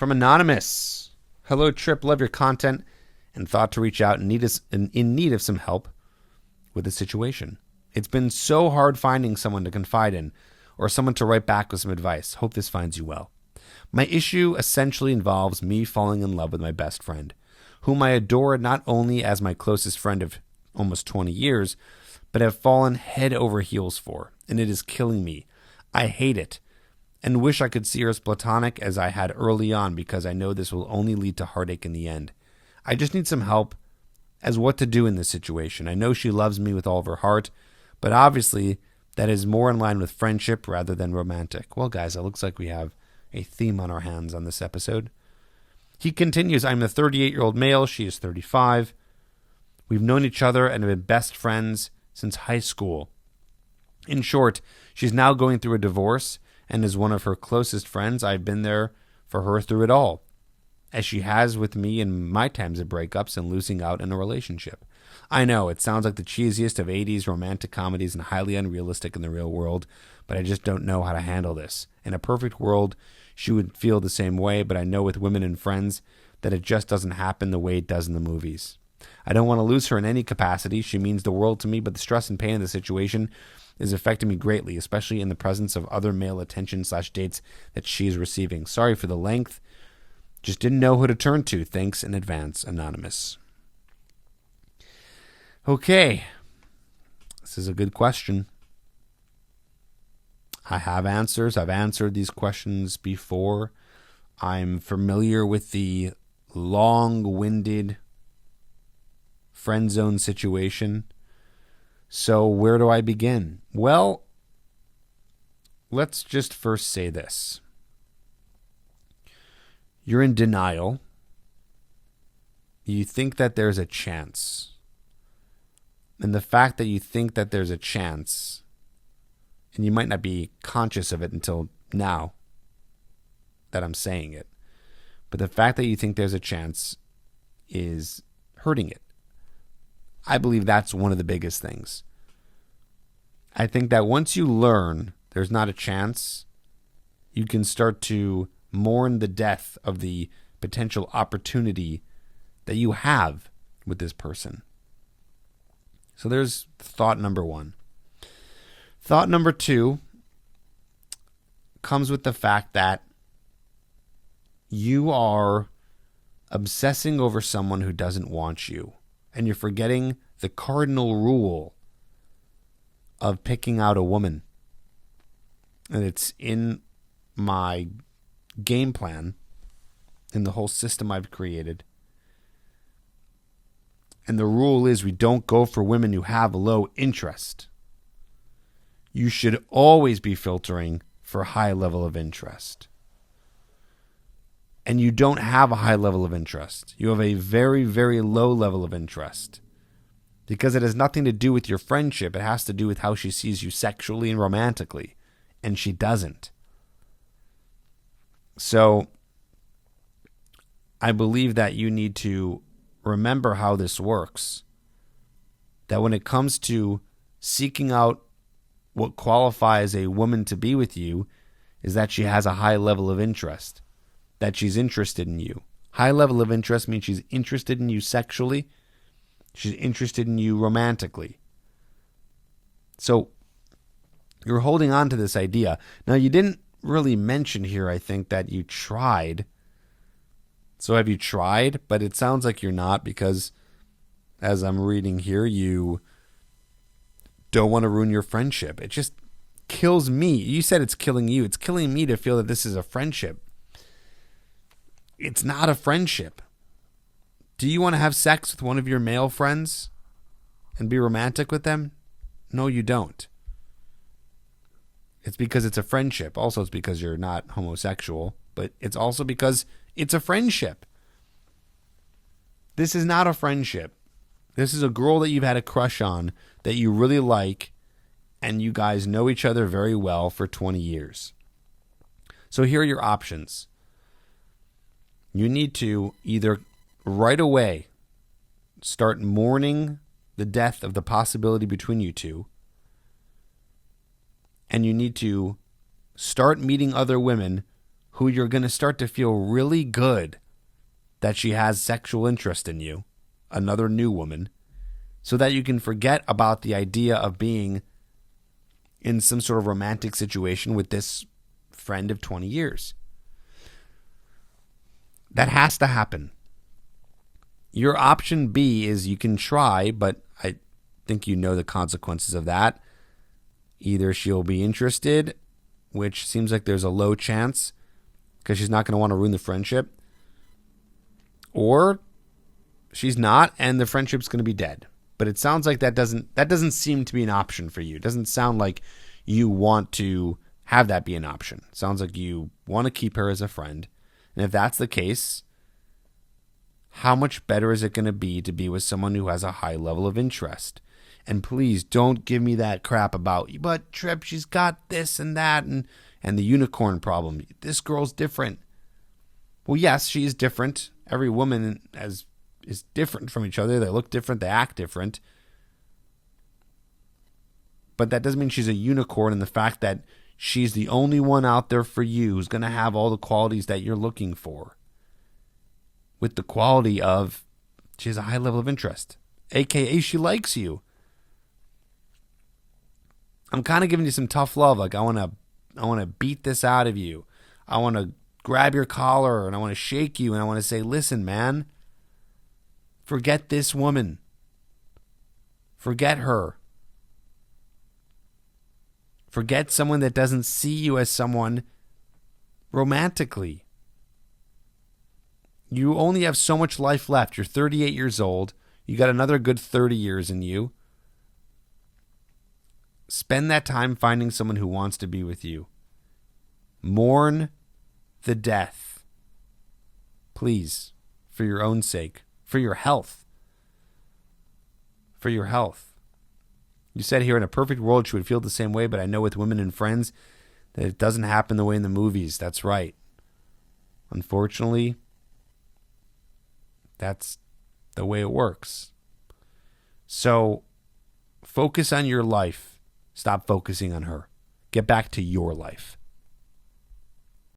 From Anonymous. Hello, Trip. Love your content and thought to reach out in need of some help with the situation. It's been so hard finding someone to confide in or someone to write back with some advice. Hope this finds you well. My issue essentially involves me falling in love with my best friend, whom I adore not only as my closest friend of almost 20 years, but have fallen head over heels for, and it is killing me. I hate it, and wish I could see her as platonic as I had early on, because I know this will only lead to heartache in the end. I just need some help as what to do in this situation. I know she loves me with all of her heart, but obviously that is more in line with friendship rather than romantic. Well, guys, it looks like we have a theme on our hands on this episode. He continues, I'm a 38-year-old male. She is 35. We've known each other and have been best friends since high school. In short, she's now going through a divorce and is one of her closest friends. I've been there for her through it all, as she has with me in my times of breakups and losing out in a relationship. I know it sounds like the cheesiest of 80s romantic comedies and highly unrealistic in the real world, but I just don't know how to handle this. In a perfect world, she would feel the same way, but I know with women and friends that it just doesn't happen the way it does in the movies. I don't want to lose her in any capacity. She means the world to me, but the stress and pain of the situation is affecting me greatly, especially in the presence of other male attention/dates that she is receiving. Sorry for the length. Just didn't know who to turn to. Thanks in advance, Anonymous. Okay. This is a good question. I have answers. I've answered these questions before. I'm familiar with the long-winded friend zone situation. So where do I begin? Well, let's just first say this. You're in denial. You think that there's a chance. And the fact that you think that there's a chance, and you might not be conscious of it until now that I'm saying it, but the fact that you think there's a chance is hurting it. I believe that's one of the biggest things. I think that once you learn there's not a chance, you can start to mourn the death of the potential opportunity that you have with this person. So there's thought number one. Thought number two comes with the fact that you are obsessing over someone who doesn't want you, and you're forgetting the cardinal rule of picking out a woman. And it's in my game plan, in the whole system I've created. And the rule is we don't go for women who have low interest. You should always be filtering for a high level of interest. And you don't have a high level of interest. You have a very, very low level of interest. Because it has nothing to do with your friendship. It has to do with how she sees you sexually and romantically. And she doesn't. So I believe that you need to remember how this works. That when it comes to seeking out what qualifies a woman to be with you, is that she has a high level of interest. That she's interested in you. High level of interest means she's interested in you sexually. She's interested in you romantically. So you're holding on to this idea. Now, you didn't really mention here, I think, that you tried. So have you tried? But it sounds like you're not, because as I'm reading here, you don't want to ruin your friendship. It just kills me. You said it's killing you. It's killing me to feel that this is a friendship. It's not a friendship. Do you want to have sex with one of your male friends and be romantic with them? No, you don't. It's because it's a friendship. Also, it's because you're not homosexual, but it's also because it's a friendship. This is not a friendship. This is a girl that you've had a crush on that you really like, and you guys know each other very well for 20 years. So here are your options. You need to either right away start mourning the death of the possibility between you two, and you need to start meeting other women who you're going to start to feel really good that she has sexual interest in you, another new woman, so that you can forget about the idea of being in some sort of romantic situation with this friend of 20 years. That has to happen. Your option B is you can try, but I think you know the consequences of that. Either she'll be interested, which seems like there's a low chance because she's not going to want to ruin the friendship, or she's not and the friendship's going to be dead. But it sounds like that doesn't seem to be an option for you. It doesn't sound like you want to have that be an option. It sounds like you want to keep her as a friend. And if that's the case, how much better is it going to be with someone who has a high level of interest? And please don't give me that crap about, but Trip, she's got this and that and the unicorn problem. This girl's different. Well, yes, she is different. Every woman is different from each other. They look different. They act different. But that doesn't mean she's a unicorn in the fact that she's the only one out there for you who's going to have all the qualities that you're looking for. With the quality of she has a high level of interest, aka she likes you. I'm kind of giving you some tough love. Like I want to beat this out of you. I want to grab your collar and I want to shake you and I want to say, listen, man, forget this woman. Forget her. Forget someone that doesn't see you as someone romantically. You only have so much life left. You're 38 years old. You got another good 30 years in you. Spend that time finding someone who wants to be with you. Mourn the death. Please, for your own sake, for your health. For your health. You said here in a perfect world she would feel the same way, but I know with women and friends that it doesn't happen the way in the movies. That's right. Unfortunately, that's the way it works. So focus on your life. Stop focusing on her. Get back to your life.